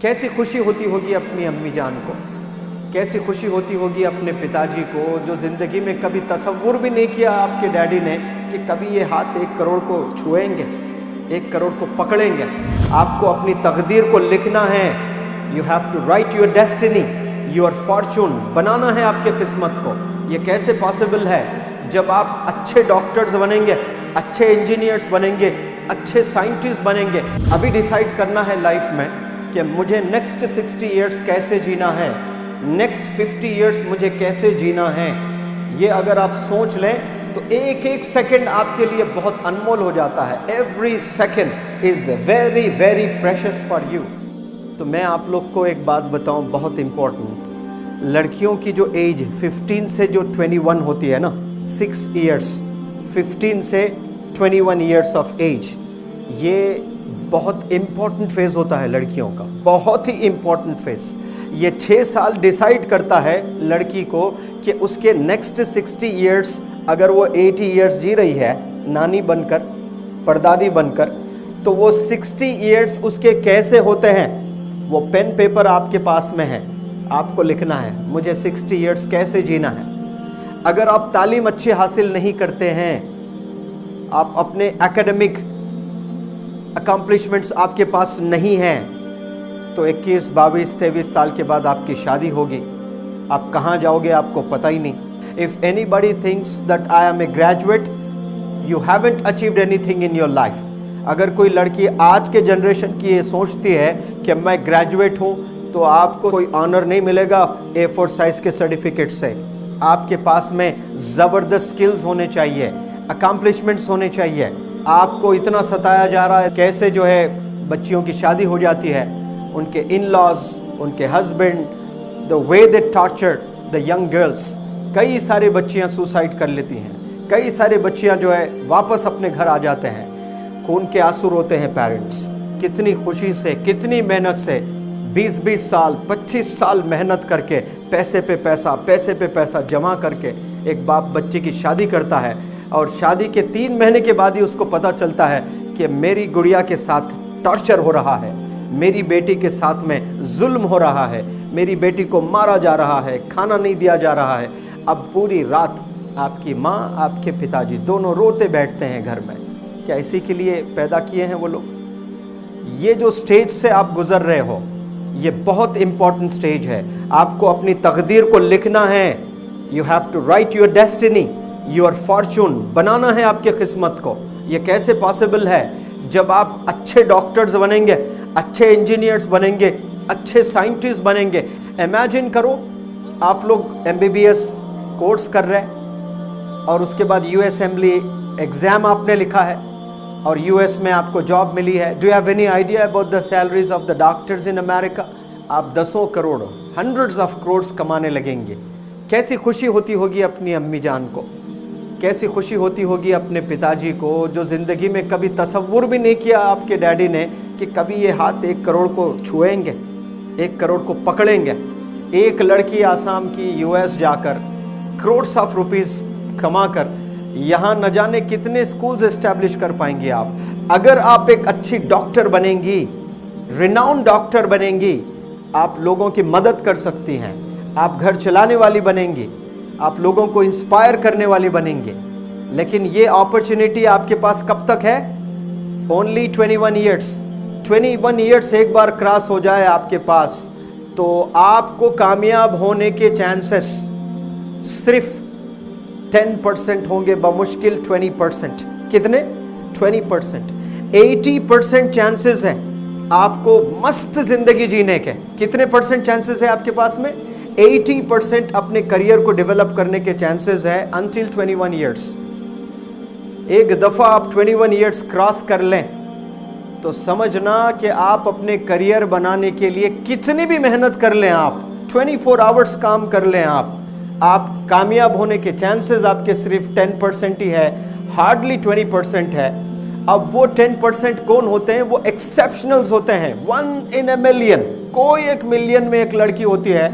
कैसी खुशी होती होगी अपनी अम्मी जान को, कैसी खुशी होती होगी अपने पिताजी को, जो ज़िंदगी में कभी तसव्वुर भी नहीं किया आपके डैडी ने कि कभी ये हाथ 1 करोड़ को छुएंगे, 1 करोड़ को पकड़ेंगे। आपको अपनी तकदीर को लिखना है। You have to write your destiny, your fortune, बनाना है आपके किस्मत को। ये कैसे पॉसिबल है? जब आप अच्छे डॉक्टर्स बनेंगे, अच्छे इंजीनियर्स बनेंगे, अच्छे साइंटिस्ट बनेंगे। अभी डिसाइड करना है लाइफ में कि मुझे नेक्स्ट 60 इयर्स कैसे जीना है, नेक्स्ट 50 इयर्स मुझे कैसे जीना है। ये अगर आप सोच लें तो एक एक सेकंड आपके लिए बहुत अनमोल हो जाता है। Every second is very very precious for you. तो मैं आप लोग को एक बात बताऊं, बहुत इंपॉर्टेंट। लड़कियों की जो एज 15 से जो 21 होती है ना, 6 इयर्स, 15 से 21 इयर्स ऑफ एज, ये बहुत इम्पॉर्टेंट फेज़ होता है लड़कियों का, बहुत ही इम्पॉर्टेंट फेज़। ये 6 साल डिसाइड करता है लड़की को कि उसके नेक्स्ट 60 इयर्स, अगर वो 80 इयर्स जी रही है नानी बनकर, परदादी बनकर, तो वो 60 इयर्स उसके कैसे होते हैं। वो पेन पेपर आपके पास में है, आपको लिखना है मुझे 60 इयर्स कैसे जीना है। अगर आप तालीम अच्छी हासिल नहीं करते हैं, आप अपने एकेडमिक अकम्पलिशमेंट्स आपके पास नहीं हैं, तो 21, 22, 23 साल के बाद आपकी शादी होगी। आप कहाँ जाओगे आपको पता ही नहीं। If anybody thinks that I am a graduate, you haven't achieved anything in your life. अगर कोई लड़की आज के जनरेशन की ये सोचती है कि मैं ग्रेजुएट हूँ, तो आपको कोई ऑनर नहीं मिलेगा A4 साइज़ के सर्टिफिकेट से। आपके पास में ज़बरदस्त स्किल्स होने चाहिए, अकम्पलिशमेंट्स होने चाहिए। आपको इतना सताया जा रहा है, कैसे जो है बच्चियों की शादी हो जाती है, उनके इन लॉज, उनके husband, the way they torture the young girls. कई सारी बच्चियां सुसाइड कर लेती हैं, कई सारे बच्चियां जो है वापस अपने घर आ जाते हैं। खून के आंसू रोते हैं पेरेंट्स। कितनी खुशी से, कितनी मेहनत से 20-20 साल, 25 साल मेहनत करके, पैसे पे पैसा, पैसे पे पैसा जमा करके एक बाप बच्चे की शादी करता है, और शादी के 3 महीने के बाद ही उसको पता चलता है कि मेरी गुड़िया के साथ टॉर्चर हो रहा है, मेरी बेटी के साथ में जुल्म हो रहा है, मेरी बेटी को मारा जा रहा है, खाना नहीं दिया जा रहा है। अब पूरी रात आपकी माँ, आपके पिताजी दोनों रोते बैठते हैं घर में। क्या इसी के लिए पैदा किए हैं वो लोग? ये जो स्टेज से आप गुजर रहे हो, ये बहुत इंपॉर्टेंट स्टेज है। आपको अपनी तकदीर को लिखना है। You have to write your destiny, your fortune, बनाना है आपके किस्मत को। ये कैसे पॉसिबल है? जब आप अच्छे डॉक्टर्स बनेंगे, अच्छे इंजीनियर्स बनेंगे, अच्छे साइंटिस्ट बनेंगे। इमेजिन करो आप लोग MBBS कोर्स कर रहे हैं और उसके बाद US असेंबली एग्जाम आपने लिखा है और US में आपको जॉब मिली है। Do you have any idea about the salaries of the doctors in America? आप 10 करोड़, हंड्रेड्स ऑफ करोड़ कमाने लगेंगे। कैसी खुशी होती होगी अपनी अम्मी जान को, कैसी खुशी होती होगी अपने पिताजी को, जो ज़िंदगी में कभी तसव्वुर भी नहीं किया आपके डैडी ने कि कभी ये हाथ 1 करोड़ को छुएंगे, 1 करोड़ को पकड़ेंगे। एक लड़की आसाम की US जाकर करोड्स ऑफ रुपीस कमाकर यहाँ न जाने कितने स्कूल्स एस्टैब्लिश कर पाएंगी आप। अगर आप एक अच्छी डॉक्टर बनेंगी, रिनाउंड डॉक्टर बनेंगी, आप लोगों की मदद कर सकती हैं, आप घर चलाने वाली बनेंगी, आप लोगों को इंस्पायर करने वाली बनेंगे। लेकिन ये अपॉर्चुनिटी आपके पास कब तक है? Only 21 years. 21 ईयर्स एक बार क्रॉस हो जाए आपके पास, तो आपको कामयाब होने के चांसेस सिर्फ 10% होंगे, बमुश्किल 20%। कितने? 20%। 80% चांसेस है आपको मस्त जिंदगी जीने के। कितने परसेंट चांसेस है आपके पास में? 80% अपने करियर को डेवलप करने के चांसेस है अंटिल 21 ईयर्स। एक दफ़ा आप 21 ईयर्स क्रॉस कर लें तो समझना कि आप अपने करियर बनाने के लिए कितनी भी मेहनत कर लें, आप 24 आवर्स काम कर लें, आप कामयाब होने के चांसेस आपके सिर्फ 10% ही है, हार्डली 20% है। अब वो 10% कौन होते हैं? वो एक्सेप्शनल्स होते हैं, 1 in a million। कोई 1 मिलियन में एक लड़की होती है,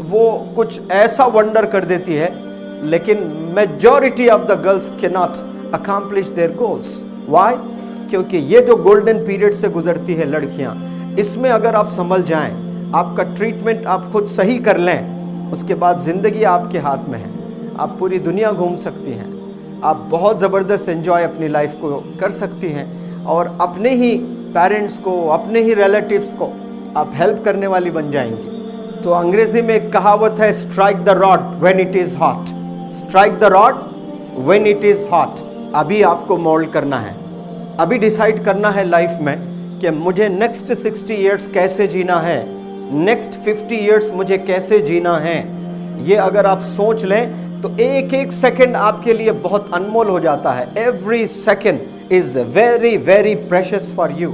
वो कुछ ऐसा वंडर कर देती है, लेकिन majority of the girls can not accomplish their goals. Why? क्योंकि ये जो गोल्डन पीरियड से गुजरती है लड़कियां, इसमें अगर आप संभल जाएं, आपका ट्रीटमेंट आप खुद सही कर लें, उसके बाद ज़िंदगी आपके हाथ में है। आप पूरी दुनिया घूम सकती हैं, आप बहुत ज़बरदस्त एंजॉय अपनी लाइफ को कर सकती हैं और अपने ही पेरेंट्स को, अपने ही रिलेटिव्स को आप हेल्प करने वाली बन जाएंगी। तो अंग्रेजी में एक कहावत है, strike the rod when it is hot. Strike the rod when it is hot. अभी आपको मोल्ड करना है, अभी डिसाइड करना है लाइफ में कि मुझे नेक्स्ट 60 इयर्स कैसे जीना है, नेक्स्ट 50 इयर्स मुझे कैसे जीना है। ये अगर आप सोच लें तो एक एक सेकंड आपके लिए बहुत अनमोल हो जाता है। Every second is very very precious for you.